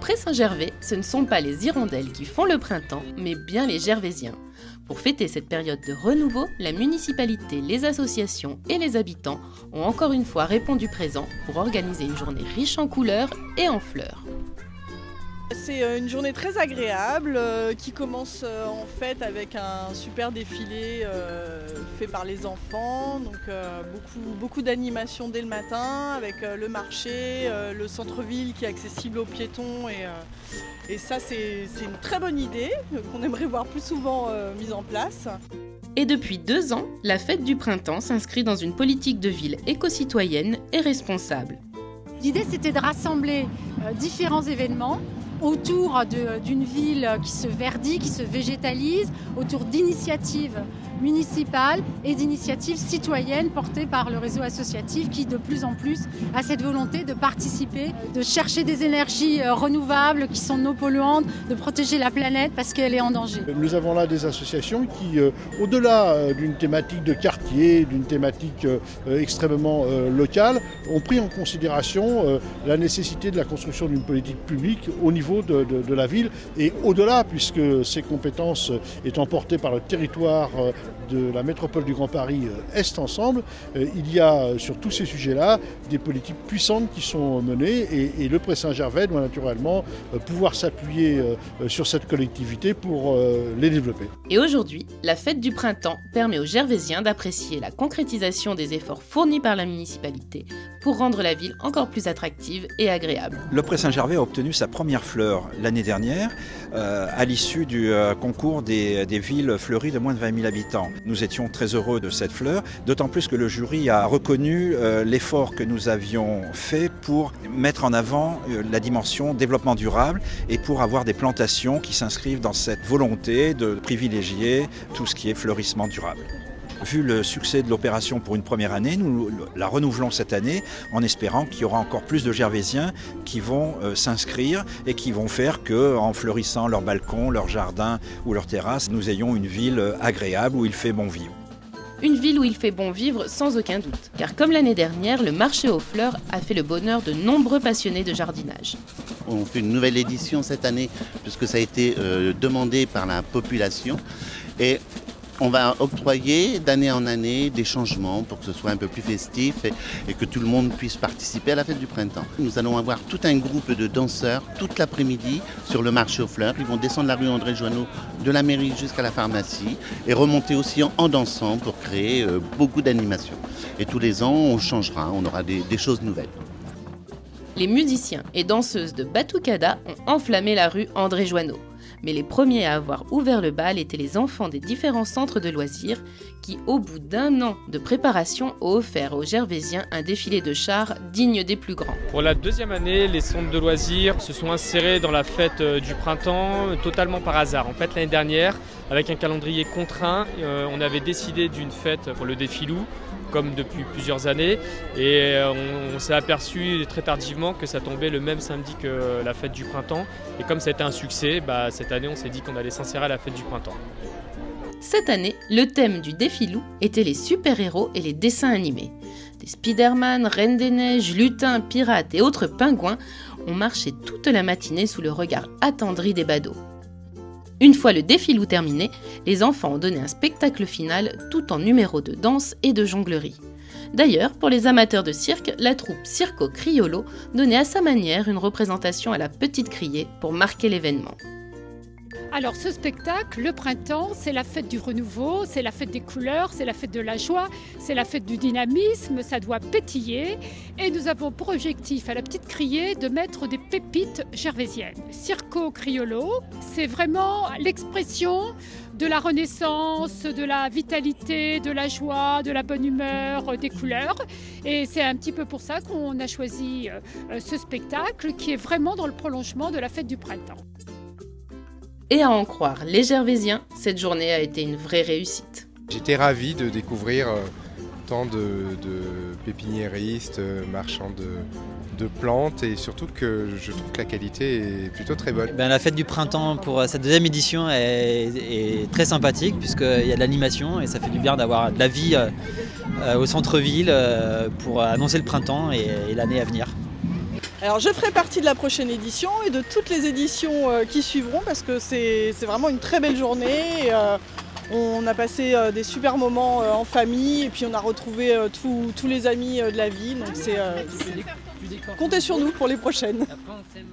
Pré-Saint-Gervais, ce ne sont pas les hirondelles qui font le printemps, mais bien les gervaisiens. Pour fêter cette période de renouveau, la municipalité, les associations et les habitants ont encore une fois répondu présent pour organiser une journée riche en couleurs et en fleurs. C'est une journée très agréable qui commence en fait avec un super défilé fait par les enfants. Donc beaucoup d'animations dès le matin avec le marché, le centre-ville qui est accessible aux piétons et ça c'est une très bonne idée qu'on aimerait voir plus souvent mise en place. Et depuis 2 ans, la fête du printemps s'inscrit dans une politique de ville éco-citoyenne et responsable. L'idée c'était de rassembler différents événements autour d'une ville qui se verdit, qui se végétalise, autour d'initiatives municipales et d'initiatives citoyennes portées par le réseau associatif qui de plus en plus a cette volonté de participer, de chercher des énergies renouvelables qui sont non polluantes, de protéger la planète parce qu'elle est en danger. Nous avons là des associations qui, au-delà d'une thématique de quartier, d'une thématique extrêmement locale, ont pris en considération la nécessité de la construction d'une politique publique au niveau de la ville et au-delà, puisque ces compétences étant portées par le territoire de la métropole du Grand Paris Est ensemble, il y a sur tous ces sujets-là des politiques puissantes qui sont menées et le Pré-Saint-Gervais doit naturellement pouvoir s'appuyer sur cette collectivité pour les développer. Et aujourd'hui, la fête du printemps permet aux Gervaisiens d'apprécier la concrétisation des efforts fournis par la municipalité pour rendre la ville encore plus attractive et agréable. Le Pré-Saint-Gervais a obtenu sa première fleur l'année dernière à l'issue du concours des villes fleuries de moins de 20 000 habitants. Nous étions très heureux de cette fleur, d'autant plus que le jury a reconnu l'effort que nous avions fait pour mettre en avant la dimension développement durable et pour avoir des plantations qui s'inscrivent dans cette volonté de privilégier tout ce qui est fleurissement durable. Vu le succès de l'opération pour une première année, nous la renouvelons cette année en espérant qu'il y aura encore plus de Gervaisiens qui vont s'inscrire et qui vont faire qu'en fleurissant leurs balcons, leurs jardins ou leurs terrasses, nous ayons une ville agréable où il fait bon vivre. Une ville où il fait bon vivre sans aucun doute, car comme l'année dernière, le marché aux fleurs a fait le bonheur de nombreux passionnés de jardinage. On fait une nouvelle édition cette année puisque ça a été demandé par la population et on va octroyer d'année en année des changements pour que ce soit un peu plus festif et que tout le monde puisse participer à la fête du printemps. Nous allons avoir tout un groupe de danseurs toute l'après-midi sur le marché aux fleurs. Ils vont descendre la rue André Joanneau de la mairie jusqu'à la pharmacie et remonter aussi en dansant pour créer beaucoup d'animations. Et tous les ans, on changera, on aura des choses nouvelles. Les musiciens et danseuses de Batucada ont enflammé la rue André Joanneau. Mais les premiers à avoir ouvert le bal étaient les enfants des différents centres de loisirs qui, au bout d'1 an de préparation, ont offert aux Gervaisiens un défilé de chars digne des plus grands. Pour la 2e année, les centres de loisirs se sont insérés dans la fête du printemps totalement par hasard. En fait, l'année dernière, avec un calendrier contraint, on avait décidé d'une fête pour le défilou, comme depuis plusieurs années, et on s'est aperçu très tardivement que ça tombait le même samedi que la fête du printemps, et comme ça a été un succès, cette année on s'est dit qu'on allait s'insérer à la fête du printemps. Cette année, le thème du défilou était les super-héros et les dessins animés. Des Spider-Man, Reine des Neiges, lutins, pirates et autres pingouins ont marché toute la matinée sous le regard attendri des badauds. Une fois le défilou terminé, les enfants ont donné un spectacle final tout en numéros de danse et de jonglerie. D'ailleurs, pour les amateurs de cirque, la troupe Circo Criollo donnait à sa manière une représentation à la petite criée pour marquer l'événement. Alors ce spectacle, le printemps, c'est la fête du renouveau, c'est la fête des couleurs, c'est la fête de la joie, c'est la fête du dynamisme, ça doit pétiller. Et nous avons pour objectif à la petite criée de mettre des pépites gervaisiennes. Circo Criollo, c'est vraiment l'expression de la renaissance, de la vitalité, de la joie, de la bonne humeur, des couleurs. Et c'est un petit peu pour ça qu'on a choisi ce spectacle qui est vraiment dans le prolongement de la fête du printemps. Et à en croire les Gervaisiens, cette journée a été une vraie réussite. J'étais ravi de découvrir tant de pépiniéristes, marchands de plantes et surtout que je trouve que la qualité est plutôt très bonne. La fête du printemps pour cette 2e édition est très sympathique puisqu'il y a de l'animation et ça fait du bien d'avoir de la vie au centre-ville pour annoncer le printemps et l'année à venir. Alors je ferai partie de la prochaine édition et de toutes les éditions qui suivront parce que c'est vraiment une très belle journée. Et, on a passé des super moments en famille et puis on a retrouvé tous les amis de la ville. Donc comptez sur nous pour les prochaines. Après, on sème